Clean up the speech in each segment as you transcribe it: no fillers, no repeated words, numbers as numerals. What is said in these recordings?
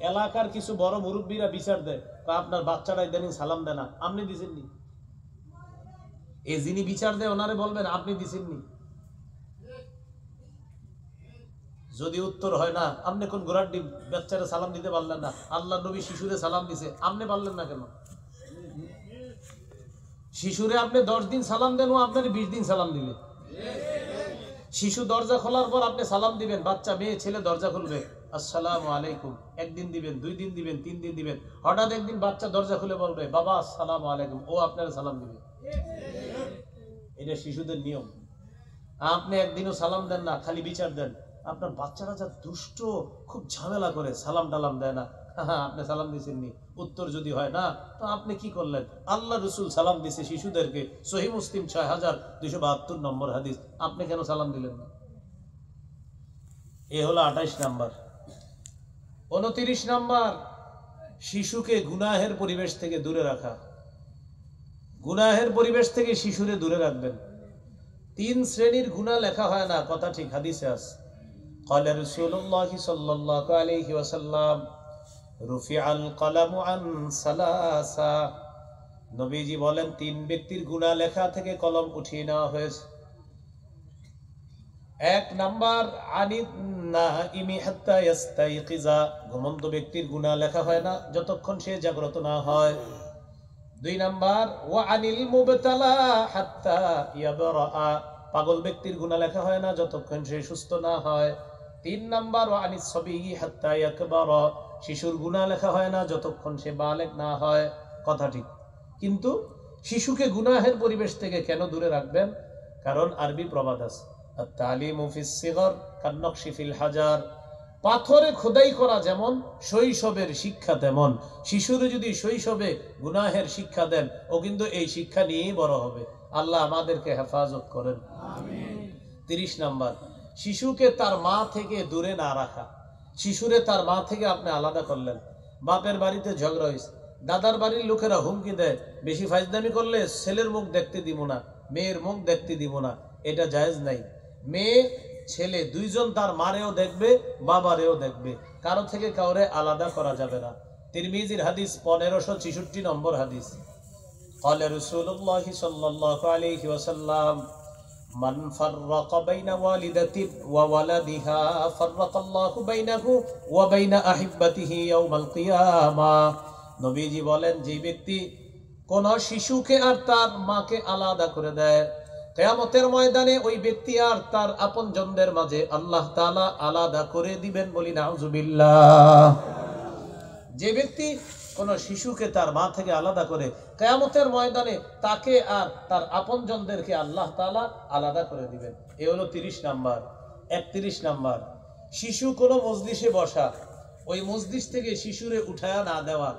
এলাকার কিছু বড় মুরব্বীরা বিচার দেয়, আপনার বাচ্চারা ইদানিং সালাম দেয় না, আপনি দিছেননি। এই যিনি বিচার দেয় ওনারে বলবেন আপনি দিছেননি। যদি উত্তর হয় না, আপনি কোন গোড়ার ডিম, বাচ্চারা সালাম দিতে পারলেন না, আল্লাহ নবী শিশুরে সালাম দিছে, আপনি পারলেন না কেন? শিশুরে আপনি 10 দিন সালাম দেন, ও আপনার 20 দিন সালাম দিলে। শিশু দরজা খোলার পর আপনি সালাম দিবেন, বাচ্চা মেয়ে ছেলে দরজা খুলবে, আসসালামু আলাইকুম, একদিন দিবেন, 2 দিন দিবেন, 3 দিন দিবেন, হঠাৎ একদিন বাচ্চা দরজা খুলে বলবে বাবা আসসালামু আলাইকুম, ও আপনার সালাম দিবে। এটা শিশুদের নিয়ম। আপনি একদিনও সালাম দেন না, খালি বিচার দেন। আপনার বাচ্চারা যা দুষ্ট, খুব ঝামেলা করে, সালাম টালাম দেয় না, আপনি সালাম দিয়েছেননি। উত্তর যদি হয় না, তো আপনি কি করলেন? আল্লাহ রসুল সালাম দিছে শিশুদেরকে, সহিহ মুসলিম 6272 নম্বর হাদিস, আপনি কেন সালাম দিলেন না? এ হলো 28 নাম্বার। 29 নাম্বার, শিশুকে গুনাহের পরিবেশ থেকে দূরে রাখা। গুনাহের পরিবেশ থেকে শিশুরে দূরে রাখবেন। 3 শ্রেণীর গুনাহ লেখা হয় না, কথা ঠিক, হাদিসে আছে। قال رسول الله صلى الله عليه وسلم رفع القلم عن ثلاثة। নবীজি বলেন 3 ব্যক্তির গুনাহ লেখা থেকে কলম উঠিয়ে নেওয়া হয়েছে। 1 নাম্বার আনিন নাইমি হাত্তা ইস্তাইকিজা, ঘুমন্ত ব্যক্তির গুনাহ লেখা হয় না যতক্ষণ সে জাগ্রত না হয়। 2 নাম্বার ওয়া আনিল মুবতালা হাত্তা ইয়াবরা, পাগল ব্যক্তির গুনাহ লেখা হয় না যতক্ষণ সে সুস্থ না হয়। 3 নাম্বার ওয়া আনিস সাবী হাত্তা ইয়াকবারা, শিশুর গুনাহ লেখা হয় না যতক্ষণ সে বালেগ না হয়, কথা ঠিক। কিন্তু শিশুকে গুনাহের পরিবেশ থেকে কেন দূরে রাখবেন? কারণ আরবি প্রবাদ আছে, আত-তালিমু ফিস সিগর কান-নকশি ফিল হাজার, পাথরে খোদাই করা যেমন শৈশবের শিক্ষা তেমন, শিশুরে যদি শৈশবে গুনাহের শিক্ষা দেন, ও কিন্তু এই শিক্ষা নিয়েই বড় হবে। আল্লাহ আমাদেরকে হেফাজত করেন, আমিন। 30 নাম্বার, শিশুকে তার মা থেকে দূরে না রাখা। শিশুরে তার মা থেকে আপনি আলাদা করলেন, বাপের বাড়িতে ঝগড়া হয়েছে, দাদার বাড়ির লোকেরা হুমকি দেয়, বেশি ফাজদামি করলে ছেলের মুখ দেখতে দিব না, মেয়ের মুখ দেখতে দিব না, এটা জায়েজ নাই। মেয়ে ছেলে দুইজন তার মারেও দেখবে, বাবারেও দেখবে, কারো থেকে কাউরে আলাদা করা যাবে না। তিরমিজির হাদিস 1566 নম্বর হাদিস। قال رسول الله صلى الله عليه وسلم من فرق بين والدة وولدها فرق الله بينه وبين أحبته يوم القيامة। নবীজি বলেন, যে ব্যক্তি কোন শিশুকে আর তার মাকে আলাদা করে দেয়, কিয়ামতের ময়দানে ওই ব্যক্তি আর তার আপনজনদের মাঝে আল্লাহ তাআলা আলাদা করে দিবেন, বলি নাউজুবিল্লাহ। যে ব্যক্তি কোন শিশুকে তার মা থেকে আলাদা করে, কিয়ামতের ময়দানে তাকে আর তার আপনজনদেরকে আল্লাহ তাআলা আলাদা করে দিবেন। এ হলো 30 নাম্বার। 31 নাম্বার, শিশু কোন মজলিসে বসা, ওই মজলিস থেকে শিশুরে উঠায়া না দেওয়া।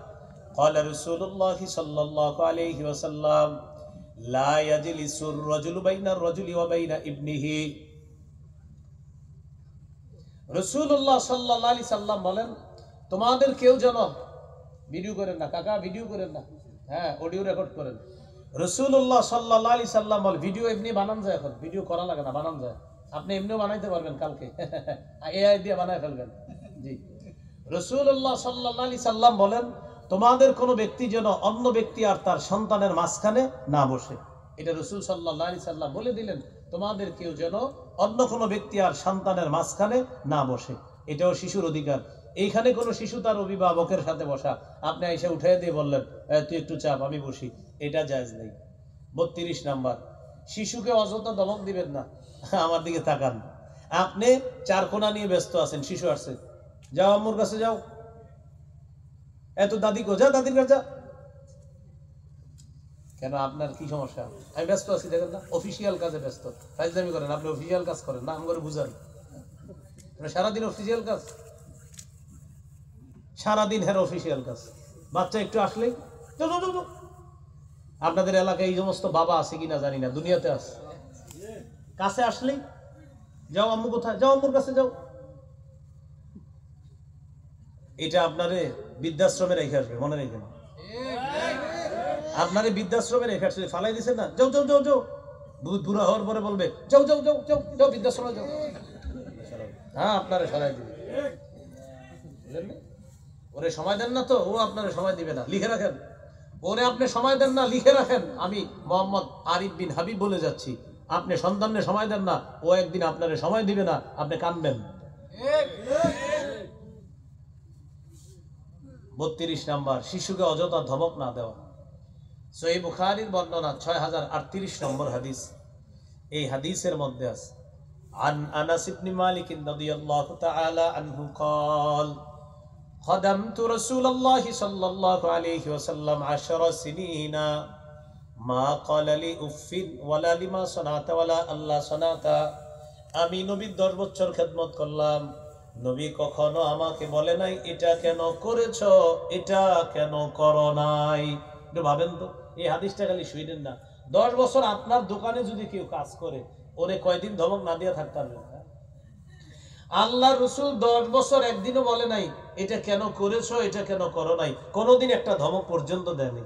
قال رسول الله صلى الله عليه وسلم لا يجلس الرجل بين الرجل وبين ابنه। রাসূলুল্লাহ সাল্লাল্লাহু আলাইহি সাল্লাম বলেন, তোমাদের কেউ যেন ভিডিও করেন না, কাকা ভিডিও করেন না, হ্যাঁ অডিও রেকর্ড করেন। রাসূলুল্লাহ সাল্লাল্লাহু আলাইহি সাল্লাম বলেন, ভিডিও এমনি বানান যায়, এখন ভিডিও করা লাগে না, বানান যায়, আপনি এমনিও বানাইতে পারবেন কালকে, এআই দিয়ে বানায় ফেলবেন। জি, রাসূলুল্লাহ সাল্লাল্লাহু আলাইহি সাল্লাম বলেন, তোমাদের কোনো ব্যক্তি যেন অন্য ব্যক্তি আর তার সন্তানের মাঝখানে না বসে। এটা রাসূল সাল্লাল্লাহু আলাইহি সাল্লাম বলে দিলেন, তোমাদের কেউ যেন অন্য কোনো ব্যক্তি আর সন্তানের মাঝখানে না বসে। এটাও শিশুর অধিকার। এইখানে কোনো শিশু তার অভিভাবকের সাথে বসা, আপনি এসে উঠিয়ে দিয়ে বললেন তুই একটু চাপ, আমি বসি, এটা জায়েজ নেই। 32 নাম্বার, শিশুকে অযথা দমক দিবেন না। আমার দিকে তাকান, আপনি 4 কোণা নিয়ে ব্যস্ত আছেন, শিশু আসছে, যাও আম্মুর কাছে যাও, এত দাদি কো, যা দাদির কাছে যা। কেন, আপনার কি সমস্যা? আমি ব্যস্ত আছি, দেখেন না, অফিসিয়াল কাজে ব্যস্ত, ফাইজলামি করেন, আপনি অফিসিয়াল কাজ করেন না, আমি করে বুঝান, সারাদিন অফিসিয়াল কাজ, সারাদিন হ্যাঁ অফিসিয়াল কাজ। বাচ্চা একটু আসলেই আপনাদের এলাকায় এই সমস্ত বাবা আছে কিনা জানি না, দুনিয়াতে আছে, কাছে আসলেই যাও আম্মু কোথায়, যাও আম্মুর কাছে যাও। এটা আপনারে বৃদ্ধাশ্রমে রেখে আসবে, মনে রেখেন, আপনারে বৃদ্ধাশ্রমে রেখে আসবে, ফালাই দিছে না, যাও যাও যাও যাও, বুড়া হওয়ার পরে বলবে যাও যাও যাও যাও যাও বৃদ্ধাশ্রমে যাও, হ্যাঁ আপনারে সরাই দিবে। ওরে সময় দেন না তো, ও আপনার সময় দিবে না, লিখে রাখেন। ওরে আপনি সময় দেন না, লিখে রাখেন। আমি মোহাম্মদ আরিফ বিন হাবিব বলে যাচ্ছি, আপনি সন্তানকে সময় দেন না, ও একদিন আপনার সময় দিবে না, আপনি কাঁদবেন। 32 নাম্বার, শিশুকে অযথা ধমক না দেওয়া। সহিহ বুখারীর বর্ণনা 6038 নম্বর হাদিস। এই হাদিসের মধ্যে আছে আন আনাস ইবনে মালিক রাদিয়াল্লাহু তাআলা আনহু قال خدمت رسول الله صلى الله عليه وسلم 10 سنين ما قال لي اف ولا لما صنعت ولا الله صنعت। আমি নবীর 10 বছর খেদমত করলাম, নবী কখনো আমাকে বলে নাই এটা কেন করেছো, এটা কেন করো নাই। একটু ভাবেন তো, এই হাদিসটা খালি শুনেন না। 10 বছর আপনার দোকানে যদি কেউ কাজ করে, ওরে কয়দিন ধমক না দিয়ে থাকতে পারবেন? আল্লাহ রসুল 10 বছর একদিনও বলে নাই এটা কেন করেছো, এটা কেন করো নাই, কোনোদিন একটা ধমক পর্যন্ত দেয়নি।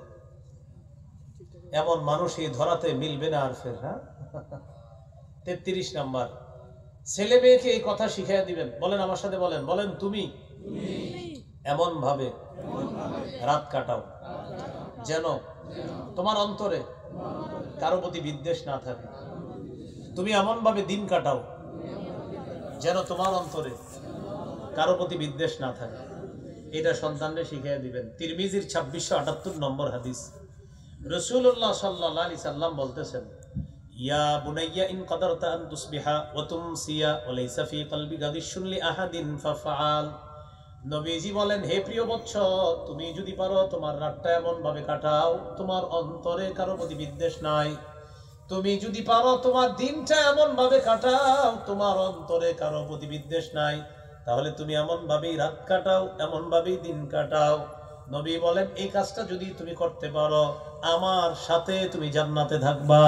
এমন মানুষ এই ধরাতে মিলবে না আর ফের। হ্যাঁ, 33 নাম্বার, ছেলে মেয়েকে এই কথা শিখিয়ে দিবেন। বলেন আমার সাথে, বলেন বলেন তুমি এমন ভাবে রাত কাটাও যেন তোমার অন্তরে কারো প্রতি বিদ্বেষ না থাকে। তুমি এমন ভাবে দিন কাটাও যেন তোমার অন্তরে কারো প্রতি বিদ্বেষ না থাকে। এটা সন্তানকে শিখিয়ে দিবেন। তিরমিজির 2678 নম্বর হাদিস, রাসূলুল্লাহ সাল্লাল্লাহু আলাইহি সাল্লাম বলতেছেন, ইয়া বুনাইয়া ইন কাদারতা আন তুসবিহা ওয়া তুমসিয়া ওয়া লাইসা ফি কলবিকা গিশুন লি আহাদিন ফাফআল। নবীজি বলেন, হে প্রিয় বৎস, তুমি যদি পারো তোমার রাতটা এমন ভাবে কাটাও তোমার অন্তরে কারো প্রতি বিদ্বেষ নাই। তুমি যদি পারো তোমার দিনটা এমন ভাবে কাটাও তোমার অন্তরে কারো প্রতি বিদ্বেষ নাই, তাহলে তুমি এমন ভাবেই রাত কাটাও, এমন ভাবেই দিন কাটাও। নবী বলেন, এই কাজটা যদি তুমি করতে পারো আমার সাথে তুমি জান্নাতে থাকবা।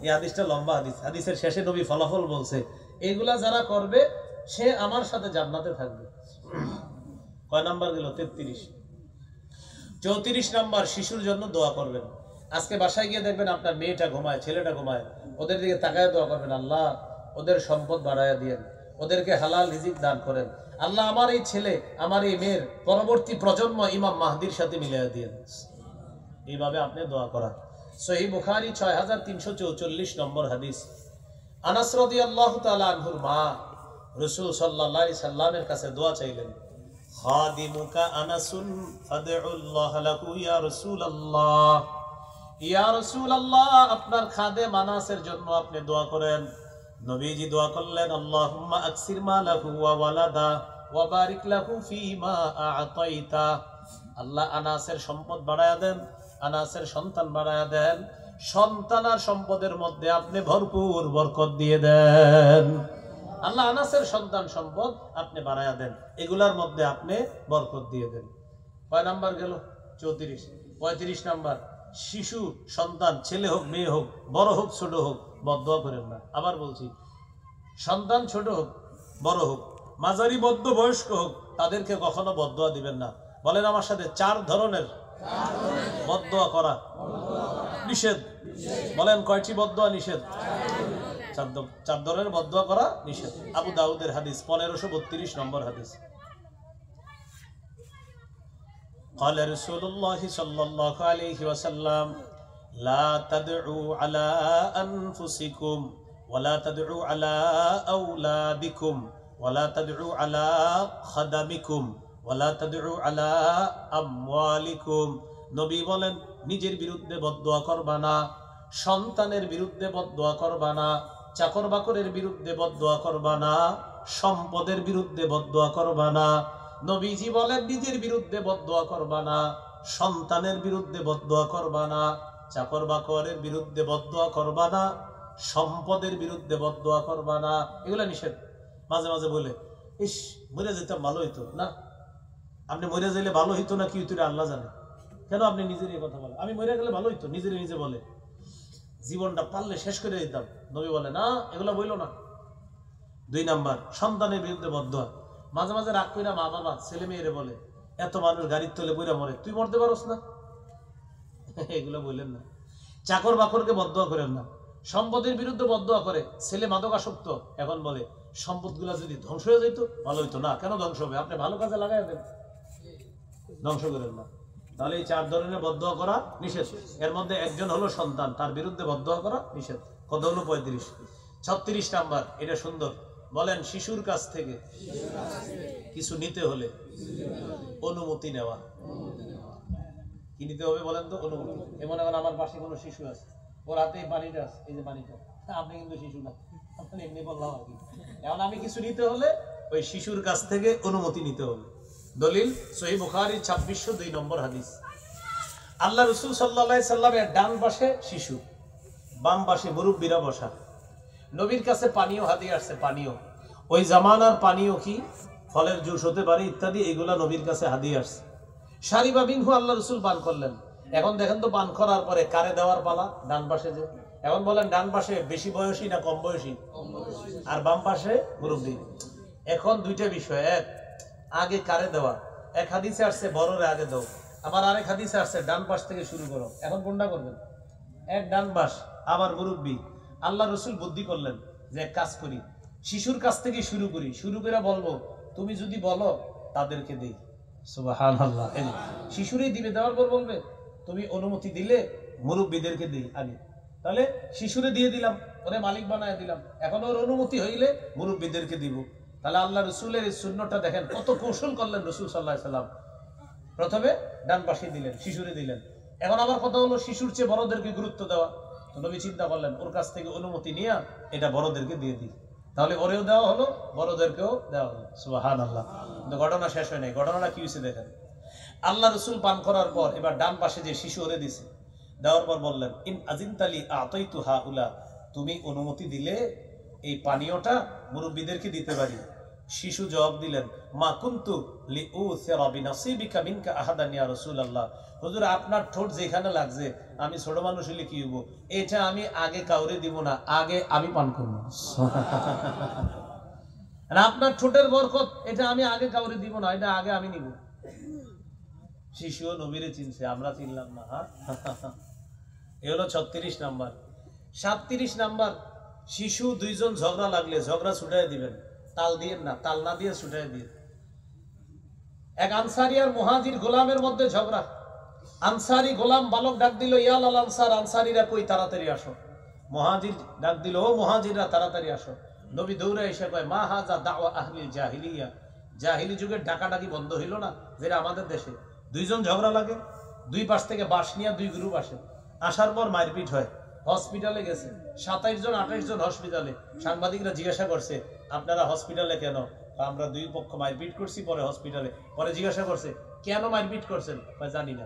এই হাদিসটা লম্বা হাদিস। হাদিসের শেষে নবী ফলাফল বলছে, এগুলা যারা করবে সে আমার সাথে জান্নাতে থাকবে। কয় নাম্বার গেল? 33। 34 নাম্বার, শিশুর জন্য দোয়া করবেন। আজকে বাসায় গিয়ে দেখবেন আপনার মেয়েটা ঘুমায়, ছেলেটা ঘুমায়, ওদের দিকে তাকায় দোয়া করবেন, আল্লাহ ওদের সম্পদ বাড়াইয়া দিয়েন, ওদেরকে হালাল রিজিক দান করেন। আল্লাহ আমার এই ছেলে আমার এই মেয়ের পরবর্তী প্রজন্ম ইমাম মাহদির সাথে মিলিয়ে দিয়েন। এইভাবে আপনি দোয়া করা। সহিহ বুখারী 6344 নম্বর হাদিস। আনাস রাদিয়াল্লাহু তাআলা আনহুর মা রাসূল সাল্লাল্লাহু আলাইহি সাল্লামের কাছে দোয়া চাইলেন, খাদিমুকা আনাসুন ফাদউল্লাহ লাহু ইয়া রাসূলুল্লাহ। ইয়া রাসূলুল্লাহ, আপনার খাদেম আনাসের জন্য আপনি দোয়া করেন। নবীজি দোয়া করলেন, আল্লাহুম্মা আকসির মালাহু ওয়া ওয়ালাদা ওয়া বারিক লাহু ফীমা আ'তাইতা। আল্লাহ আনাসের সম্পদ বাড়ায়া দেন, আনাসের সন্তান বাড়ায়া দেন, সন্তান আর সম্পদের মধ্যে আপনি ভরপুর বরকত দিয়ে দেন। আল্লাহ আনাসের সন্তান সম্পদ আপনি বাড়ায়া দেন, এগুলার মধ্যে আপনি বরকত দিয়ে দেন। কয় নাম্বার গেল? 34। 35 নাম্বার, শিশু সন্তান, ছেলে হোক মেয়ে হোক, বড় হোক ছোট হোক, বদদোয়া করেন না। আবার বলছি, সন্তান ছোট হোক বড় হোক, মাঝারি মধ্য বয়স্ক হোক, তাদেরকে কখনো বদদোয়া দিবেন না। বলেন আমার সাথে, 4 ধরনের বদদোয়া করা নিষেধ। বলেন কয়টি বদদোয়া নিষেধ? 4 ধরনের বদদোয়া করা নিষেধ। আবু দাউদের হাদিস 1532 নম্বর হাদিস। قال رسول الله صلى الله عليه وسلم لا تدعوا على أنفسكم ولا تدعوا على أولادكم ولا تدعوا على خدمكم ولا تدعوا على أموالكم। নবী বলেন, নিজের বিরুদ্ধে বদদোয়া করবা না, সন্তানের বিরুদ্ধে বদদোয়া করবা না, চাকর বাকরের বিরুদ্ধে বদদোয়া করবা না, সম্পদের বিরুদ্ধে বদদোয়া করবা না। নবীজি বলেন, নিজের বিরুদ্ধে বদদোয়া করবা না, সন্তানের বিরুদ্ধে বদদোয়া করবা না, চাকর বাকরের বিরুদ্ধে বদদোয়া করবা না, সম্পদের বিরুদ্ধে বদদোয়া করবা না। এগুলা নিষেধ। মাঝে মাঝে বলে, ইস মরে যেতাম ভালো হইতো না। আপনি মরে যাইলে ভালো হইতো না কি হইতো আল্লাহ জানে। কেন আপনি নিজের এই কথা বলেন? আমি মরে গেলে ভালো হইতো, নিজের নিজে বলে, জীবনটা পারলে শেষ করে দিতাম। নবী বলে না, এগুলা বইল না। 2 নাম্বার, সন্তানের বিরুদ্ধে বদদোয়া। মাঝে মাঝে রাগ কইরা মা বাবা ছেলে মেয়েরে বলে, এত মানুষ গাড়ির তলে বইরা মরে, তুই মরতে পারোস না। এগুলো বললেন না। চাকর বাকরকে বদদোয়া করেন না। সম্পদের বিরুদ্ধে বদদোয়া করে, ছেলে মাদকাসক্ত, এখন বলে সম্পদগুলা যদি ধ্বংস হয়ে যেত ভালো হইতো। না, কেন ধ্বংস হবে? আপনি ভালো কাজে লাগাই দেন, ধ্বংস করেন না। তাহলে এই 4 ধরনের বদদোয়া করা নিষেধ। এর মধ্যে একজন হলো সন্তান, তার বিরুদ্ধে বদদোয়া করা নিষেধ। কত হলো? 35। 36 নাম্বার, এটা সুন্দর, বলেন শিশুর কাছ থেকে কিছু নিতে হলে অনুমতি নেওয়া। কি নিতে হবে বলেন তো? অনুমতি। এমন এখন আমার পাশে কোনো শিশু আছে, ওর হাতে পানিটা আছে, এই যে পানিটা, আপনি কিন্তু শিশু না, আপনি এমনি বললাম আর কি। এখন আমি কিছু নিতে হলে ওই শিশুর কাছ থেকে অনুমতি নিতে হবে। দলিল সহিহ বুখারী 2602 নম্বর হাদিস। আল্লাহ রাসূল সাল্লাল্লাহু আলাইহি সাল্লামের ডান পাশে শিশু, বাম পাশে মুরব্বিরা বসা। নবীর কাছে পানীয় হাদিয়া আসছে, পানীয়, ওই জামানার পানীয় কি ফলের জুস হতে পারে ইত্যাদি, এগুলা নবীর কাছে হাদিয়া আসছে। সারিবা বিনহু আল্লাহ রাসূল পান করলেন। এখন দেখেন তো পান করার পরে কারে দেওয়ার পালা? ডান পাশে যে। এখন বলেন ডান পাশে বেশি বয়সী না কম বয়সী? আর বাম পাশে মুরব্বী। এখন দুইটা বিষয়, এক আগে কারে দেওয়া। এক হাদিসে আসছে বড়রে আগে দাও, আবার আরেক হাদিসে আসছে ডান পাশ থেকে শুরু করো। এখন কোনটা করবেন? এক ডান পাশ, আবার মুরব্বী। আল্লাহ রাসূল বুদ্ধি করলেন যে এক কাজ করি, শিশুর কাছ থেকে শুরু করি, শুরু করে বলবো তুমি যদি বলো তাদেরকে দেই। সুবহানাল্লাহ। শিশুরই দিবে, দেওয়ার পর বলবে তুমি অনুমতি দিলে মুরব্বীদেরকে দিই আগে। তাহলে শিশুরে দিয়ে দিলাম, ওরে মালিক বানায় দিলাম, এখন ওর অনুমতি হইলে মুরব্বীদেরকে দিব। তাহলে আল্লাহ রাসূলের এই সুন্নতটা দেখেন কত কৌশল করলেন রাসূল সাল্লাল্লাহু আলাইহি সাল্লাম। প্রথমে ডান পাশে দিলেন, শিশুরে দিলেন। এখন আবার কথা হলো শিশুর চেয়ে বড়দেরকে গুরুত্ব দেওয়া। তো নবী চিন্তা করলেন ওর কাছ থেকে অনুমতি নিয়ে এটা বড়দেরকে দিয়ে দিই, তাহলে ওরেও দেওয়া হলো, বড়দেরকেও দেওয়া হলো। সুবহানাল্লাহ। কিন্তু ঘটনা শেষ হয় নাই। ঘটনাটা কি হয়েছে দেখেন। আল্লাহ রাসূল পান করার পর এবার ডান পাশে যে শিশু ওরে দিছে, দেওয়ার পর বললেন ইন আজিনতালি আতাইতু হাউলা, তুমি অনুমতি দিলে এই পানীয়টা মুরব্বিদেরকে দিতে পারি। শিশু জবাব দিলেন মা কুনতু লিউসিরা বিনাসিবিকা মিনকা আহাদান ইয়া রাসূলুল্লাহ, হুজুর আপনার ঠোঁট যেখানে লাগছে, আমি ছোট মানুষ হলে কি হইব, এটা আমি আগে কাউরে দিব না, আগে আমি পান করব। আপনার ঠোঁটের বরকত, এটা আমি আগে কাউরে দিব না, এটা আগে আমি নিব। শিশুও নবীরে চিনছে, আমরা চিনলাম না। এ হলো 36 নাম্বার। 37 নাম্বার, শিশু দুইজন ঝগড়া লাগলে ঝগড়া ছুটাই দিবেন, তাল দিয়ে না, তাল না দিয়ে ছুটাই দিয়ে। এক আনসারী আর মুহাজির গোলামের মধ্যে ঝগড়া। আনসারী গোলাম বালক ডাক দিল ইয়াল আল আনসার, আনসারীরা কই, তাড়াতাড়ি আসো। মুহাজির ডাক দিল ও মুহাজিররা তাড়াতাড়ি আসো। নবী দৌড়ে এসে কয় মা হাজা দাওয়া আহলিল জাহিলিয়া, জাহিলি যুগের ডাকাডাকি বন্ধ হইল না যেটা আমাদের দেশে। দুইজন ঝগড়া লাগে, দুই পাশ থেকে বাঁশ নিয়ে দুই গ্রুপ আসে, আসার পর মারপিট হয়। হসপিটালে গেছে 27 জন 28 জন হসপিটালে। সাংবাদিকরা জিজ্ঞাসা করছে আপনারা হসপিটালে কেন? আমরা দুই পক্ষ মারপিট করছি, পরে হসপিটালে। পরে জিজ্ঞাসা করছে কেন মারপিট করছেন? জানি না।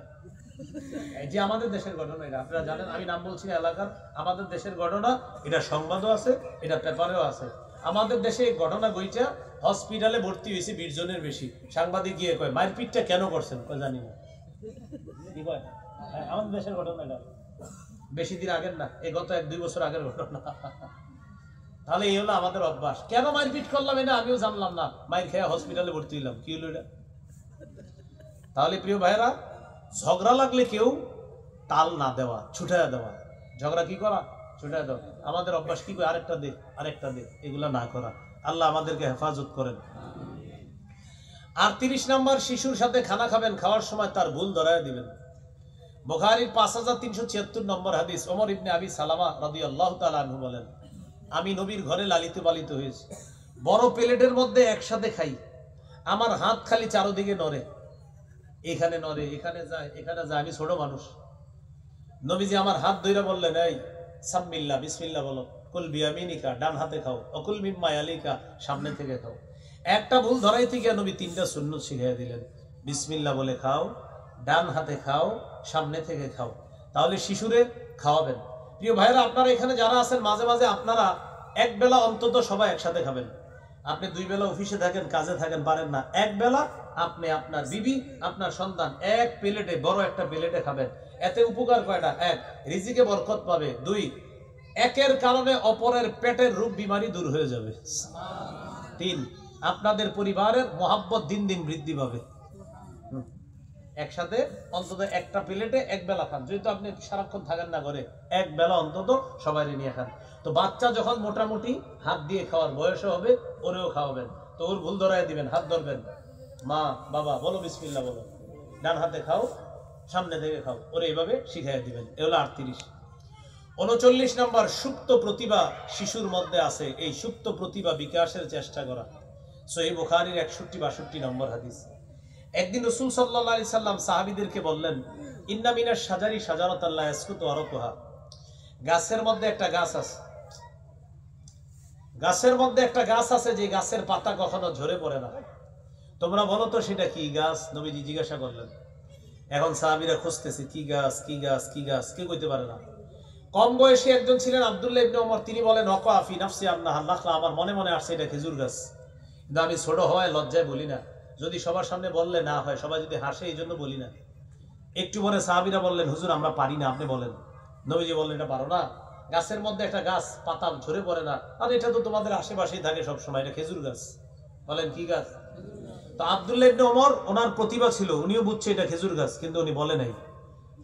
এই যে আমাদের দেশের ঘটনা, এটা আপনারা জানেন, আমি নাম বলছি না এলাকার, আমাদের দেশের ঘটনা, এটা সংবাদও আছে, এটা পেপারেও আছে। আমাদের দেশে এই ঘটনা বইটা হসপিটালে ভর্তি হয়েছে 20 জনের বেশি। সাংবাদিক গিয়ে কয় মারপিটটা কেন করছেন? জানি না। কি কয়? আমাদের দেশের ঘটনা, এটা বেশি দিন আগের না, এই গত 1-2 বছর আগের ঘটনা। তাহলে এই হলো আমাদের অভ্যাস। কেন মারপিট করলাম এটা আমিও জানলাম না, মাইর খেয়ে হসপিটালে ভর্তি হইলাম, কি হলো এটা? তাহলে প্রিয় ভাইরা, ঝগড়া লাগলে কেউ তাল না দেওয়া, ছুটাইয়া দেওয়া। ঝগড়া কি করা? ছুটাইয়া দেওয়া। আমাদের অভ্যাস কি করে, আরেকটা দে, আরেকটা দে, এগুলা না করা। আল্লাহ আমাদেরকে হেফাজত করেন। আর 30 নাম্বার, শিশুর সাথে খানা খাবেন, খাওয়ার সময় তার ভুল ধরায় দিবেন। বুখারীর 5376 নম্বর হাদিস। ওমর ইবনে আবি সালামা রাদিয়াল্লাহু তাআলা আনহু বলেন আমি নবীর ঘরে লালিত পালিত হয়েছি, বড় প্লেটের মধ্যে একসাথে খাই, আমার হাত খালি চারদিকে নড়ে, এখানে নড়ে, এখানে যায়, এখানে যায়, আমি ছোট মানুষ। নবীজি আমার হাত ধইরা বললেন এই সাম্মিল্লাহ, বিসমিল্লাহ বলো, কুল বিয়ামিনিকা, ডান হাতে খাও, অকুল মিম্মা ইয়ালিকা, সামনে থেকে খাও। একটা ভুল ধরাইতে গিয়ে নবী 3টা সুন্নত শিখিয়ে দিলেন। বিসমিল্লাহ বলে খাও, ডান হাতে খাও, সামনে থেকে খাও। তাহলে শিশুরে খাওয়াবেন। প্রিয় ভাইরা, আপনারা এখানে যারা আছেন, মাঝে মাঝে আপনারা এক বেলা অন্তত সবাই একসাথে খাবেন। আপনি 2 বেলা অফিসে থাকেন, কাজে থাকেন, পারেন না, এক বেলা আপনি আপনার বিবি, আপনার সন্তান এক প্লেটে, বড় একটা প্লেটে খাবেন। এতে উপকার কয়টা? 1, রিজিকে বরকত পাবে। 2, একের কারণে অপরের পেটের রোগ বিমারি দূর হয়ে যাবে। 3, আপনাদের পরিবারের মহাব্বত দিন দিন বৃদ্ধি পাবে। একসাথে অন্তত একটা প্লেটে এক বেলা খান, যেহেতু আপনি সারাক্ষণ থাকেন না ঘরে, এক বেলা অন্তত সবাই নিয়ে খান। তো বাচ্চা যখন মোটামুটি হাত দিয়ে খাওয়ার বয়সও হবে, ওরেও খাওয়াবেন। তো ওর ভুল ধরায় দিবেন, হাত ধরবেন, মা বাবা বলো বিসমিল্লাহ বলো, ডান হাতে খাও, সামনে থেকে খাও, ওরে এইভাবে শিখাই দিবেন। এ হলো 38। 39 নম্বর, সুপ্ত প্রতিভা শিশুর মধ্যে আছে, এই সুপ্ত প্রতিভা বিকাশের চেষ্টা করা। সহিহ বুখারীর 61-62 নম্বর হাদিস। একদিন রাসূল সাল্লাল্লাহু আলাইহি সাল্লাম সাহাবীদেরকে বললেন, ইন্না মিনাশ শাজারি শাজারাতান লা ইয়াসকুতু ওয়ারাকুহা, গাছের মধ্যে একটা গাছ আছে, গাছের মধ্যে একটা গাছ আছে যে গাছের পাতা কখনো ঝরে পড়ে না। তোমরা বলো তো সেটা কি গাছ? নবীজি জিজ্ঞাসা করলেন। এখন সাহাবীরা খুঁজতেছে কি গাছ, কি গাছ, কি গাছ, কেউ কইতে পারে না। কম বয়সী একজন ছিলেন আব্দুল্লাহ ইবনে ওমর, তিনি বলেন ওয়াকা ফি নাফসি আন্নাহা নাখলা, আমার মনে মনে আসছে এটা খেজুর গাছ, কিন্তু আমি ছোট হওয়ায় লজ্জায় বলি না, যদি সবার সামনে বললে না হয়, সবাই যদি হাসে এই জন্য বলি না। একটু পরে সাহাবীরা বললেন, হুজুর আমরা পারি না, আপনি বলেন। নবীজি বললেন, এটা পারো না? গাছের মধ্যে একটা গাছ পাতা ঝরে পড়ে না, আর এটা তো তোমাদের আশেপাশেই থাকে সব সময়, এটা খেজুর গাছ। বলেন কি গাছ? তো আব্দুল্লাহ ইবনে ওমর, ওনার প্রতিভা ছিল, উনিও বুঝছে এটা খেজুর গাছ, কিন্তু উনি বলে নাই।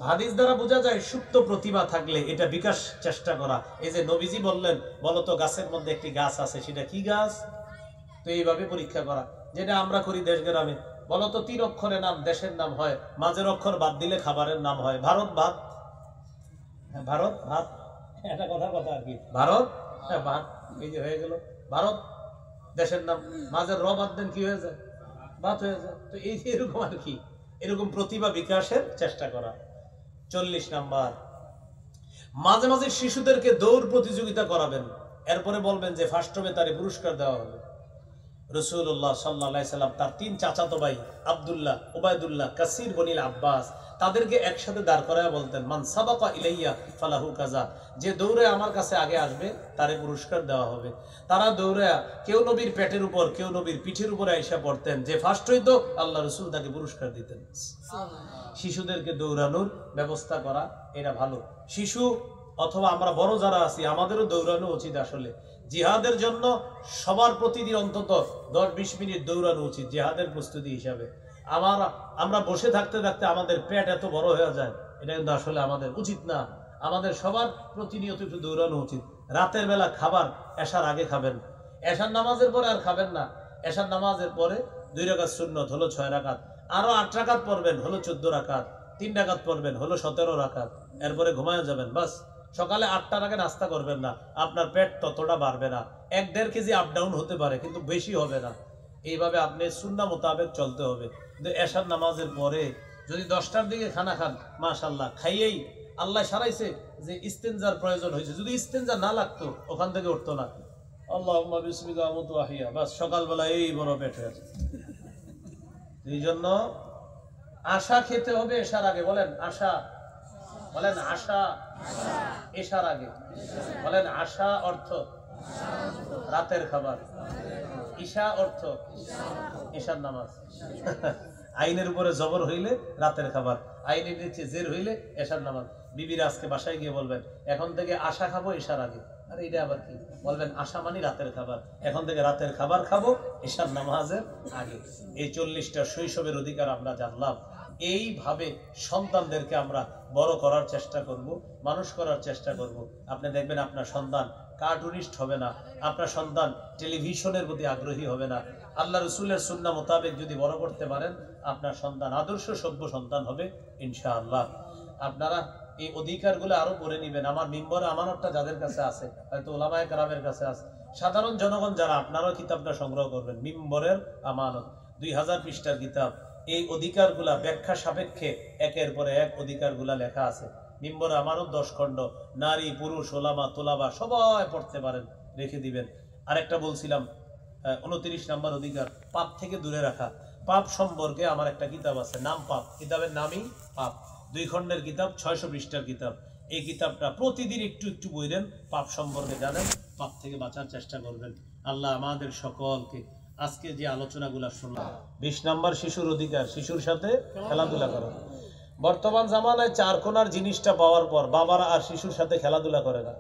হাদিস দ্বারা বোঝা যায় সুপ্ত প্রতিভা থাকলে এটা বিকাশ চেষ্টা করা। এই যে নবীজি বললেন, বলো তো গাছের মধ্যে একটি গাছ আছে, সেটা কি গাছ? তো এইভাবে পরীক্ষা করা, যেটা আমরা করি দেশ গ্রামে। বলো তো 3 অক্ষরে নাম দেশের নাম হয়, মাঝের অক্ষর বাদ দিলে খাবারের নাম হয়। ভারত ভাত, ভারত ভাত, এটা কথা আর কি, ভারত ভাত, এই যে হয়ে গেল ভারত দেশের নাম। মাঝের র বাদ দেন কি হয়ে যায়? ভাত হয়ে যায়। তো এই যে এরকম আর কি, এরকম প্রতিভা বিকাশের চেষ্টা করা। 40 নাম্বার, মাঝে মাঝে শিশুদেরকে দৌড় প্রতিযোগিতা করাবেন, এরপরে বলবেন যে ফার্স্ট হবে তারে পুরস্কার দেওয়া হবে। রাসূলুল্লাহ সাল্লাল্লাহু আলাইহি সাল্লাম তার 3 চাচাতো ভাই আব্দুল্লাহ, উবাইদুল্লাহ, কাসির বনিল আব্বাস, তাদেরকে একসাথে দাঁড় করায় বলতেন, মান সাবাকা ইলাইয়া ফালাহু কাজা, যে দৌড়ে আমার কাছে আগে আসবে তারে পুরস্কার দেওয়া হবে। তারা দৌড়ে কেউ নবীর পেটের উপর, কেউ নবীর পিঠের উপরে আইসা পড়তেন, যে ফার্স্ট হইতো আল্লাহ রাসূল তাকে পুরস্কার দিতেন। শিশুদেরকে দৌড়ানোর ব্যবস্থা করা, এটা ভালো। শিশু অথবা আমরা বড় যারা আছি, আমাদেরও দৌড়ানো উচিত। আসলে জিহাদের জন্য সবার প্রতিদিন অন্তত 10-20 মিনিট দৌড়ানো উচিত, জিহাদের প্রস্তুতি হিসাবে। আমরা বসে থাকতে থাকতে আমাদের পেট এত বড় হয়ে যায়, এটা কিন্তু আসলে আমাদের উচিত না। আমাদের সবার প্রতিনিয়ত একটু দৌড়ানো উচিত। রাতের বেলা খাবার এশার আগে খাবেন, এশার নামাজের পরে আর খাবেন না। এশার নামাজের পরে 2 রাকাত সুন্নত হলো 6 রাকাত, আরো 8 রাকাত পড়বেন হলো 14 রাকাত, 3 রাকাত পড়বেন হলো 17 রাকাত, এরপরে ঘুমায় যাবেন। বাস, সকালে 8টার আগে নাস্তা করবেন না, আপনার পেট ততটা বাড়বে না। 1-1.5 কেজি আপ ডাউন হতে পারে, কিন্তু বেশি হবে না। এইভাবে আপনি সুন্নাহ মোতাবেক চলতে হবে। কিন্তু এশার নামাজের পরে যদি 10টার দিকে খানা খান, মাশাআল্লাহ, খাইয়েই আল্লাহ সারাইছে যে ইস্তেনজার প্রয়োজন হয়েছে, যদি ইস্তেনজা না লাগতো ওখান থেকে উঠতো না। আল্লাহুম্মা বিসমিকা আমুতু ওয়া আহইয়া, বাস সকালবেলা এই বড় পেট হয়ে যায়। এই জন্য আশা খেতে হবে এশার আগে। বলেন আশা, বলেন আশা, এশার আগে বলেন। আশা অর্থ রাতের খাবার, ঈশা অর্থ ঈশার নামাজ। আইনের উপরে জবর হইলে রাতের খাবার, আইনের নিচে জের হইলে এশার নামাজ। বিবির আজকে বাসায় গিয়ে বলবেন, এখন থেকে আশা খাবো ঈশার আগে। আর এটা আবার কি? বলবেন আশা মানে রাতের খাবার, এখন থেকে রাতের খাবার খাবো ঈশার নামাজের আগে। এই 40টা শৈশবের অধিকার আমরা জানলাম। এইভাবে সন্তানদেরকে আমরা বড় করার চেষ্টা করব, মানুষ করার চেষ্টা করব। আপনি দেখবেন আপনার সন্তান কার্টুনিস্ট হবে না, আপনার সন্তান টেলিভিশনের প্রতি আগ্রহী হবে না। আল্লাহ রসুলের সুন্নাহ মোতাবেক যদি বড় করতে পারেন, আপনার সন্তান আদর্শ সভ্য সন্তান হবে ইনশাআল্লাহ। আপনারা এই অধিকারগুলো আরো পড়ে নেবেন। আমার মিম্বরে আমানতটা যাদের কাছে আছে, হয়তো ওলামায়ে কেরামের কাছে আছে, সাধারণ জনগণ যারা, আপনারাও কিতাবটা সংগ্রহ করবেন। মিম্বরের আমানত 2000 পৃষ্ঠার কিতাব। এই অধিকারগুলা ব্যাখ্যা সাপেক্ষে একের পরে এক অধিকারগুলা লেখা আছে। মিম্বরে আমানত 10 খণ্ড, নারী পুরুষ ওলামা তোলাবা সবাই পড়তে পারেন, রেখে দিবেন। আরেকটা বলছিলাম 29 নম্বর অধিকার, পাপ থেকে দূরে রাখা। পাপ সম্পর্কে আমার একটা কিতাব আছে, নাম পাপ, কিতাবের নামই পাপ। 2 খণ্ডের কিতাব, 600 পৃষ্ঠার কিতাব। এই কিতাবটা প্রতিদিন একটু একটু পড়েন, পাপ সম্পর্কে জানেন, পাপ থেকে বাঁচার চেষ্টা করবেন। আল্লাহ আমাদের সকলকে আজকে যে আলোচনাগুলো শুনলাম। 20 নম্বর শিশুর অধিকার, শিশুর সাথে খেলাধুলা করা। বর্তমান জামানায় 4 কোণার জিনিসটা পাওয়ার পর বাবারা আর শিশুর সাথে খেলাধুলা করে না।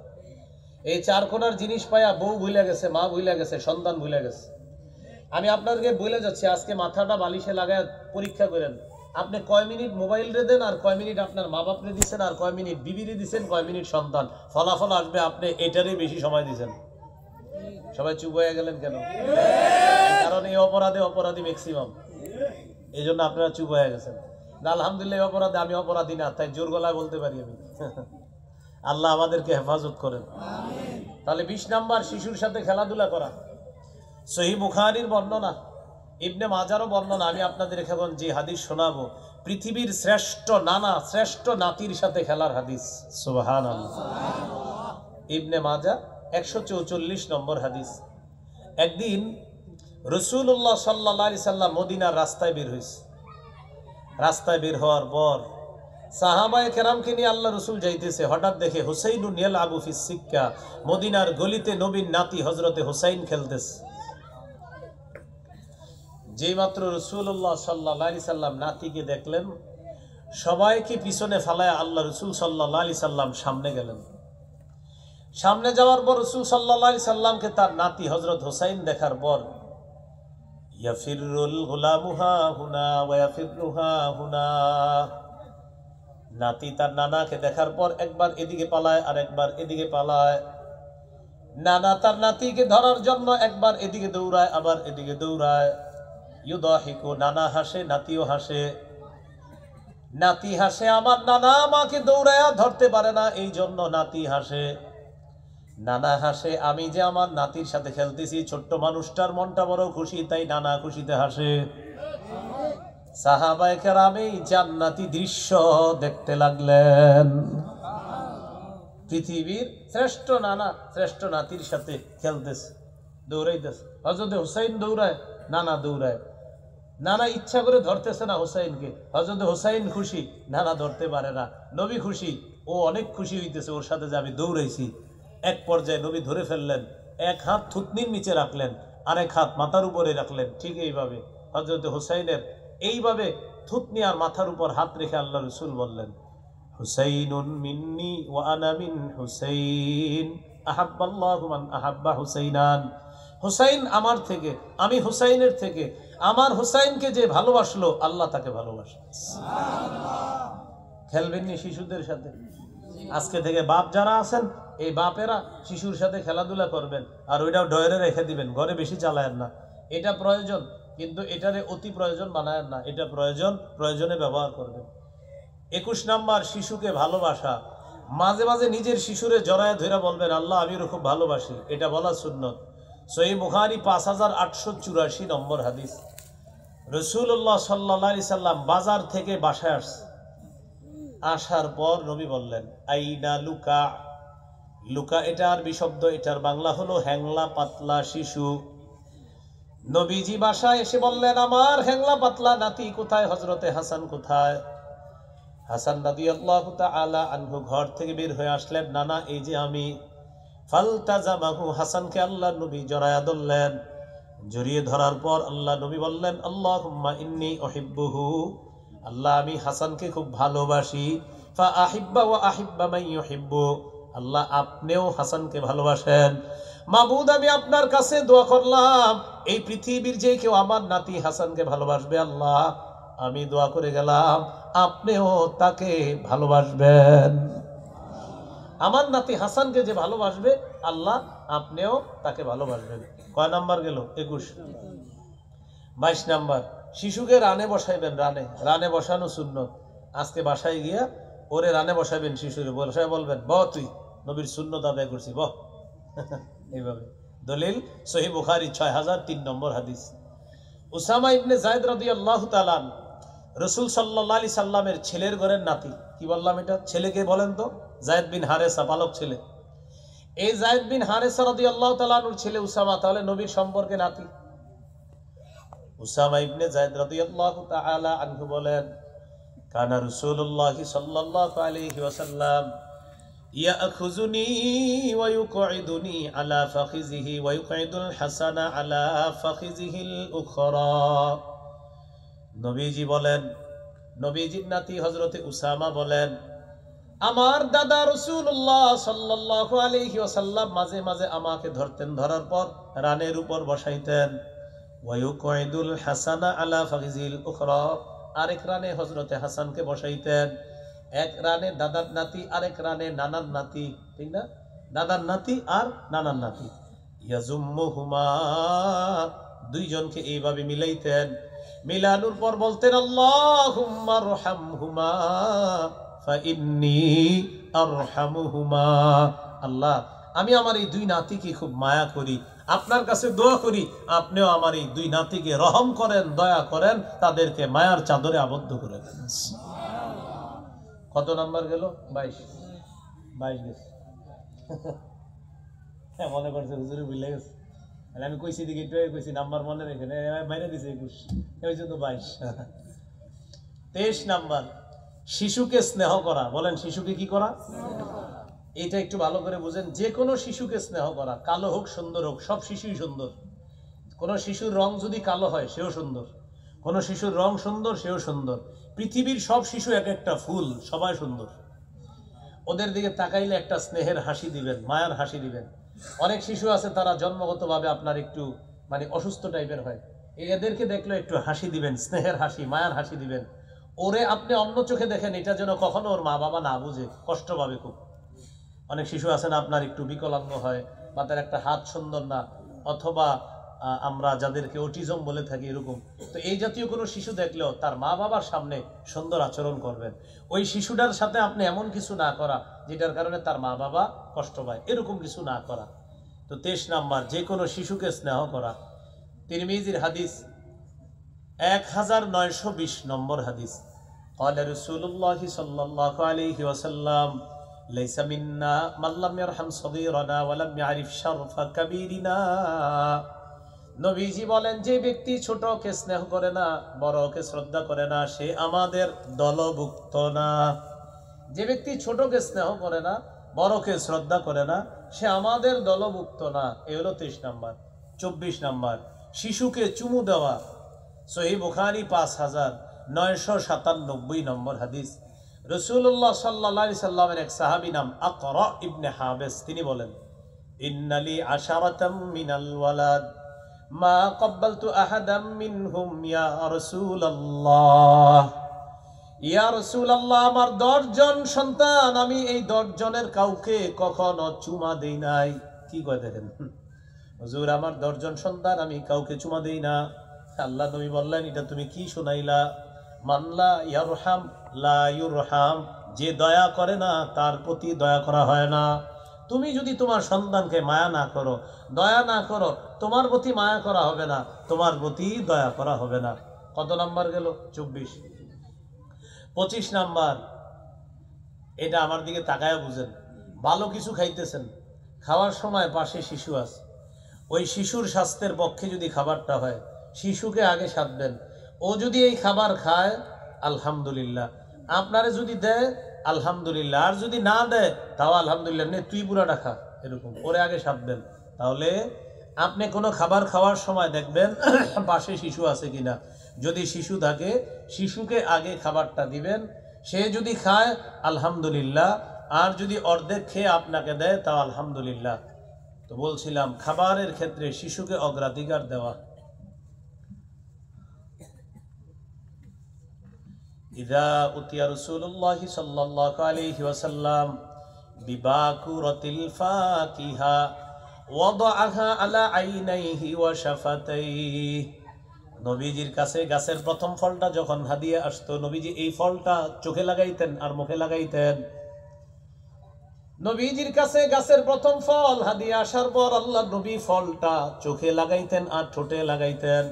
এই 4 কোণার জিনিস পাইয়া বউ ভুলে গেছে, মা ভুলে গেছে, সন্তান ভুলে গেছে। আমি আপনাদেরকে বলে যাচ্ছি, আজকে মাথাটা বালিশে লাগায় পরীক্ষা করেন, আপনি কয় মিনিট মোবাইল রে দেন, আর কয় মিনিট আপনার মা বাপরে দিচ্ছেন, আর কয় মিনিট বিবিরে দিচ্ছেন, কয় মিনিট সন্তান, ফলাফল আসবে আপনি এটারই বেশি সময় দিচ্ছেন। সবাই চুপ হয়ে গেলেন কেন? কারণ এই অপরাধী ম্যাক্সিমাম, এই জন্য আপনারা চুপ হয়ে গেছেন। আলহামদুলিল্লাহ অপরাধে আমি অপরাধী না, তাই জোর গলায় বলতে পারি আমি। আল্লাহ আমাদেরকে হেফাজত করেন। তাহলে 20 নাম্বার, শিশুর সাথে খেলাধুলা করা। সহিহ বুখারীর বর্ণনা, ইবনে মাজারও বর্ণনা, আমি আপনাদের এখন যে হাদিস শোনাবো, পৃথিবীর শ্রেষ্ঠ নানা, শ্রেষ্ঠ নাতির সাথে খেলার হাদিস। সুবহানাল্লাহ। ইবনে মাজা 144 নম্বর হাদিস। একদিন রাসূলুল্লাহ সাল্লাল্লাহু আলাইহি সাল্লাম মদিনার রাস্তায় বের হয়েছে। রাস্তায় বের হওয়ার পর সাহাবায়ে কেরামকে নিয়ে আল্লাহ রসুল যাইতেছে। হঠাৎ দেখে হুসাইনুন ইয়ালআবু ফিস সিক্কা, মদিনার গলিতে নবীর নাতি হযরতে হুসাইন খেলতেছে। যেই মাত্র রাসূলুল্লাহ সাল্লাল্লাহু আলাইহি সাল্লাম নাতিকে দেখলেন, সবাইকে পিছনে ফালায় আল্লাহ রসুল সাল্লাল্লাহু আলাইহি সাল্লাম সামনে গেলেন। সামনে যাওয়ার পর রাসূল সাল্লাল্লাহু আলাইহি সাল্লামকে তার নাতি হযরত হুসাইন দেখার পর, ইয়াফিরুল গুলামু হা হুনা ওয়া ইয়াফিরু হা হুনা, নাতি তার নানাকে দেখার পর একবার এদিকে পালায় আর একবার এদিকে পালায়। নানা তার নাতিকে ধরার জন্য একবার এদিকে দৌড়ায় আবার এদিকে দৌড়ায়। ইউদাহিকু, নানা হাসে নাতিও হাসে। নাতি হাসে, আমার নানা আমাকে দৌড়ায়া ধরতে পারে না এই জন্য নাতি হাসে। নানা হাসে, আমি যে আমার নাতির সাথে খেলতেছি, ছোট্ট মানুষটার মনটা বড় খুশি, তাই নানা খুশিতে হাসে। সাহাবায়ে কেরাম এই জান্নাতি দৃশ্য দেখতে লাগলেন। পৃথিবীর শ্রেষ্ঠ নানা শ্রেষ্ঠ নাতির সাথে খেলতেছে, দৌড়াইতেছে। হযরত হুসাইন দৌড়ায়, নানা দৌড়ায়। নানা ইচ্ছা করে ধরতেছে না হুসাইনকে, হযরত হুসাইন খুশি, নানা ধরতে পারে না। নবী খুশি, ও অনেক খুশি হইতেছে ওর সাথে যে আমি দৌড়াইছি। এক পর্যায়ে নবী ধরে ফেললেন, এক হাত থুতনির নিচে রাখলেন, আরেক হাত মাথার উপরে রাখলেন। ঠিক এইভাবে হযরত হুসাইনের এইভাবে থুতনি আর মাথার উপর হাত রেখে আল্লাহ রাসূল বললেন, হুসাইনুন মিন্নি ওয়া আনা মিন হুসাইন, আহাব্বাল্লাহু মান আহাব্বা হুসাইনান। হুসাইন আমার থেকে, আমি হুসাইনের থেকে। আমার হুসাইনকে যে ভালোবাসলো আল্লাহ তাকে ভালোবাসে। খেলবেননি শিশুদের সাথে? আজকে থেকে বাপ যারা আছেন, এই বাপেরা শিশুর সাথে খেলাধুলা করবেন, আর ওইটাও ডয়ারে রেখে দিবেন, ঘরে বেশি চালায়েন না। এটা প্রয়োজন, কিন্তু এটারে অতি প্রয়োজন বানায়েন না। এটা প্রয়োজনে ব্যবহার করবেন। 21 নাম্বার, শিশুকে ভালোবাসা। মাঝে মাঝে নিজের শিশুরে জড়ায় ধরে বলবেন, আল্লাহ আমি ওর খুব ভালোবাসি। এটা বলা সুন্নত। সহিহ বুখারী 5884 নম্বর হাদিস। রাসূলুল্লাহ সাল্লাল্লাহু আলাইহি সাল্লাম বাজার থেকে বাসায় আসছে। আসার পর নবী বললেন, আইনা লুকা। লুকা এটা আরবি শব্দ, এটার বাংলা হলো হ্যাংলা পাতলা শিশু। নবীজি বাসায় এসে বললেন, আমার হ্যাংলা পাতলা নাতি কোথায়? হযরতে হাসান কোথায়? হাসান রাদিয়াল্লাহু তাআলা আনহু ঘর থেকে বের হয়ে আসলেন, নানা এই যে আমি। ফালতাজামাহু, হাসানকে আল্লাহর নবী জড়ায়া ধরলেন। জড়িয়ে ধরার পর আল্লাহ নবী বললেন, আল্লাহুম্মা ইন্নী উহিব্বুহু, আল্লাহ আমি হাসানকে খুব ভালোবাসি। ফা আহিব্বা ওয়া আহিব্বা মান ইউহিব্বু, আল্লাহ আপনিও হাসানকে ভালোবাসেন। মাবুদ আমি আপনার কাছে দোয়া করলাম, এই পৃথিবীর যে কেউ আমার নাতি হাসানকে ভালোবাসবে, আল্লাহ আমি দোয়া করে গেলাম আপনিও তাকে ভালোবাসবেন। আমার নাতি হাসানকে যে ভালোবাসবে, আল্লাহ আপনিও তাকে ভালোবাসবেন। কয় নাম্বার গেল? 21। 22 নাম্বার, শিশুকে রানে বসাইবেন। রানে বসানো সুন্নত। আজকে বাসায় গিয়া ওরে রানে বসাইবেন, শিশুরে বসায় বলবেন, বহ তুই, নবীর সুন্নত আদায় করছি, বহ। এইভাবে। দলিল সহিহ বুখারী 6003 নম্বর হাদিস। উসামা ইবনে যায়েদ রাদিয়াল্লাহু তাআলা রাসূল সাল্লাল্লাহু আলাইহি সাল্লামের ছেলের ঘরের নাতি। কি বললাম এটা? ছেলেকে বলেন তো? যায়েদ বিন হারেসা, পালক ছেলে। এই যায়েদ বিন হারেসা রাদিয়াল্লাহু তাআলা আনহুর ছেলে উসামা, তাহলে নবীর সম্পর্কে নাতি। উসামা ইবনে যায়েদ রাদিয়াল্লাহু তাআলা আনহু বলেন, কানা রাসূলুল্লাহ সাল্লাল্লাহু আলাইহি ওয়াসাল্লাম ইয়াখুযুনি ওয়া ইউকঈদুনি আলা ফাখিযিহি ওয়া ইউকঈদুল হাসানা আলা ফাখিযিহিল উখরা। নবীজি বলেন, নবীজির নাতি হযরতে উসামা বলেন, আমার দাদা রাসূলুল্লাহ সাল্লাল্লাহু আলাইহি ওয়াসাল্লাম মাঝে মাঝে আমাকে ধরতেন, ধরার পর রানের উপর বসাইতেন। ওয়া ইউকঈদুল হাসানা আলা ফাখিযিল উখরা, আরেক রানে হযরতে হাসানকে বসাইতেন। এক রানে দাদার নাতি, আরেক রানে নানার নাতি, ঠিক না? দাদার নাতি আর নানার নাতি, ইয়াজুম্মুহুমা, দুইজনকে এইভাবে মিলাইতেন। মিলানোর পর বলতেন আল্লাহুম্মা আরহামহুমা ফাইন্নী আরহামুহুমা। আল্লাহ, আমি আমার এই দুই নাতিকে খুব মায়া করি, আপনার কাছে দোয়া করি আপনিও আমার এই দুই নাতিকে রহম করেন, দয়া করেন, তাদেরকে মায়ার চাদরে আবদ্ধ করে দেন। কত নাম্বার গেল? 22 22 গেছে। মনে করছে হুজুরে ভুলে গেছে, আমি কইছি দিকে একটু কইছি নাম্বার মনে রেখে বাইরে দিছে 21, এই জন্য 22। 23 নাম্বার, শিশুকে স্নেহ করা। বলেন শিশুকে কি করা? এটা একটু ভালো করে বুঝেন। যে কোনো শিশুকে স্নেহ করা, কালো হোক সুন্দর হোক, সব শিশুই সুন্দর। কোন শিশুর রং যদি কালো হয় সেও সুন্দর, কোন শিশুর রং সুন্দর সেও সুন্দর। পৃথিবীর সব শিশু এক একটা ফুল, সবাই সুন্দর। ওদের দিকে তাকাইলে একটা স্নেহের হাসি দিবেন, মায়ার হাসি দিবেন। অনেক শিশু আছে তারা জন্মগতভাবে আপনার একটু মানে অসুস্থ টাইপের হয়, এদেরকে দেখলে একটু হাসি দিবেন, স্নেহের হাসি, মায়ার হাসি দিবেন। ওরে আপনি অন্য চোখে দেখেন, এটা যেন কখনো ওর মা বাবা না বুঝে, কষ্ট পাবে খুব। অনেক শিশু আছেন আপনার একটু বিকলাঙ্গ হয়, বা তার একটা হাত সুন্দর না, অথবা আমরা যাদেরকে অটিজম বলে থাকি এরকম। তো এই জাতীয় কোনো শিশু দেখলেও তার মা বাবার সামনে সুন্দর আচরণ করবেন। ওই শিশুটার সাথে আপনি এমন কিছু না করা যেটার কারণে তার মা বাবা কষ্ট পায়, এরকম কিছু না করা। তো 23 নাম্বার, যে কোনো শিশুকে স্নেহ করা। তিরমিজির হাদিস 1920 নম্বর হাদিস, قال رسول الله صلى الله عليه وسلم ليس منا من لم يرحم صغيرنا ولم يعرف شرف كبيرنا। নবীজি বলেন, যে ব্যক্তি ছোটকে স্নেহ করে না, বড়কে শ্রদ্ধা করে না, সে আমাদের দলভুক্ত না। যে ব্যক্তি ছোটকে স্নেহ করে না, বড়কে শ্রদ্ধা করে না, সে আমাদের দলভুক্ত না। এ হলো 23 নাম্বার। 24 নাম্বার, শিশুকে চুমু দেওয়া। সহিহ বুখারী 5997 নম্বর হাদিস। রাসূলুল্লাহ সাল্লাল্লাহু আলাইহি সাল্লামের এক সাহাবী নাম আকরা ইবনে হাবিস, তিনি বলেন, ইন্নালি আশারাতাম মিনাল ওয়ালাদ মা ক্বাবালতু আহাদাম মিনহুম ইয়া রাসূলুল্লাহ। ইয়া রাসূলুল্লাহ, আমার 10 জন সন্তান, আমি এই 10 জনের কাউকে কখনো চুমা দেই নাই। কি কয় দেখেন, হুজুর আমার 10 জন সন্তান, আমি কাউকে চুমা দেই না। আল্লাহ নবী বললেন, এটা তুমি কি শোনাইলা? মানলা ইয়ারহাম লা ইউরহাম, যে দয়া করে না তার প্রতি দয়া করা হয় না। তুমি যদি তোমার সন্তানকে মায়া না করো, দয়া না করো, তোমার প্রতি মায়া করা হবে না, তোমার প্রতি দয়া করা হবে না। কত নাম্বার গেল? 24। 25 নাম্বার, এটা আমার দিকে তাকায়া বুঝেন। ভালো কিছু খাইতেছেন, খাওয়ার সময় পাশে শিশু আছে, ওই শিশুর স্বাস্থ্যের পক্ষে যদি খাবারটা হয়, শিশুকে আগে সাধবেন। ও যদি এই খাবার খায় আলহামদুলিল্লাহ, আপনারে যদি দেয় আলহামদুলিল্লাহ, আর যদি না দেয় তাও আলহামদুলিল্লাহ, নে তুই পুরাটা খা, এরকম ওরে আগে সাধবেন। তাহলে আপনি কোনো খাবার খাওয়ার সময় দেখবেন পাশে শিশু আছে কিনা। যদি শিশু থাকে, শিশুকে আগে খাবারটা দিবেন। সে যদি খায় আলহামদুলিল্লাহ, আর যদি অর্ধেক খেয়ে আপনাকে দেয় তাও আলহামদুলিল্লাহ। তো বলছিলাম খাবারের ক্ষেত্রে শিশুকে অগ্রাধিকার দেওয়া। ইযা উতিয়া রাসূলুল্লাহ সাল্লাল্লাহু আলাইহি ওয়াসাল্লাম বিবাকুরাতিল ফাকিহা ওয়াদাআহা আলা আইনাইহি ওয়া শাফাতাইহি। নবীজির কাছে গাছের প্রথম ফলটা যখন হাদিয়া আসতো, নবীজি এই ফলটা চোখে লাগাইতেন আর মুখে লাগাইতেন। নবীজির কাছে গাছের প্রথম ফল হাদিয়া আসার পর আল্লাহ নবী ফলটা চোখে লাগাইতেন আর ঠোঁটে লাগাইতেন।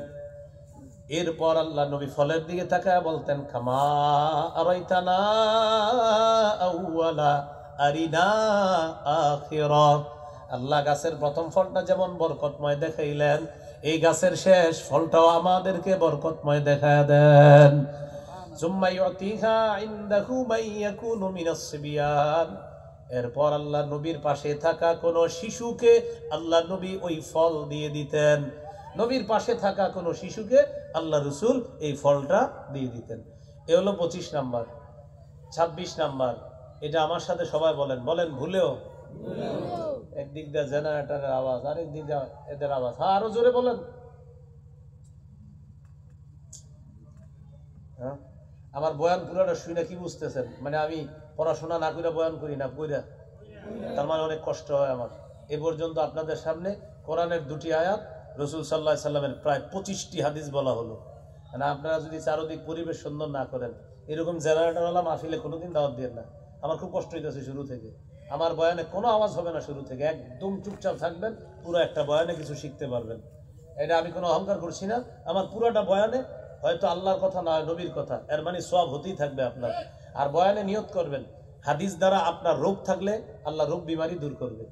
এরপর আল্লাহ নবী ফলের দিকে তাকায় বলতেন, কামা আরাইতানা আউয়ালা আরিনা আখিরা। আল্লাহ গাছের প্রথম ফলটা যেমন বরকতময় দেখাইলেন, এই গাছের শেষ ফলটাও আমাদেরকে বরকতময় দেখায় দেন। সুম্মা ইউতিহা ইনদাহু মান ইয়াকুনু মিনাস সিবিয়ান। এরপর আল্লাহ নবীর পাশে থাকা কোনো শিশুকে আল্লাহ নবী ওই ফল দিয়ে দিতেন। নবীর পাশে থাকা কোনো শিশুকে আল্লাহ রসুল এই ফলটা দিয়ে দিতেন। এ হলো 25 নাম্বার। 26 নাম্বার, এটা আমার সাথে সবাই বলেন, বলেন ভুলেও। একদিক দিয়ে জেনারেটরের আওয়াজ, আরেক দিক দিয়ে এদের আওয়াজ। হ্যাঁ, আরো জোরে বলেন। হ্যাঁ। আমার বয়ান পুরোটা শুনে কি বুঝতেছেন? মানে আমি পড়াশোনা না করে বয়ান করি না, কইরা তার মানে অনেক কষ্ট হয় আমার। এ পর্যন্ত আপনাদের সামনে কোরআনের 2টি আয়াত, রসুল সাল্লাহ সাল্লামের প্রায় 25টি হাদিস বলা হলো। মানে আপনারা যদি চারদিক পরিবেশ সুন্দর না করেন, এরকম জেনারেটরওয়ালা মাহফিলে কোনোদিন দাওয়াত দিয়ে না। আমার খুব কষ্ট হইতেছে শুরু থেকে। আমার বয়ানে কোনো আওয়াজ হবে না শুরু থেকে, একদম চুপচাপ থাকবেন, পুরো একটা বয়ানে কিছু শিখতে পারবেন। এটা আমি কোনো অহংকার করছি না, আমার পুরোটা বয়ানে হয়তো আল্লাহর কথা নয়, নবীর কথা, এর মানে সওয়াব হতেই থাকবে আপনার। আর বয়ানে নিয়ত করবেন, হাদিস দ্বারা আপনার রোগ থাকলে আল্লাহ রোগ বিমারি দূর করবে।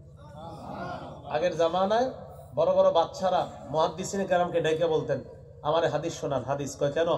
আগের জামানায় বড় বড় বাচ্চারা মুহাদ্দিসিনে কেরামকে ডেকে বলতেন, আমারে হাদিস শোনান। হাদিস কয় কেন?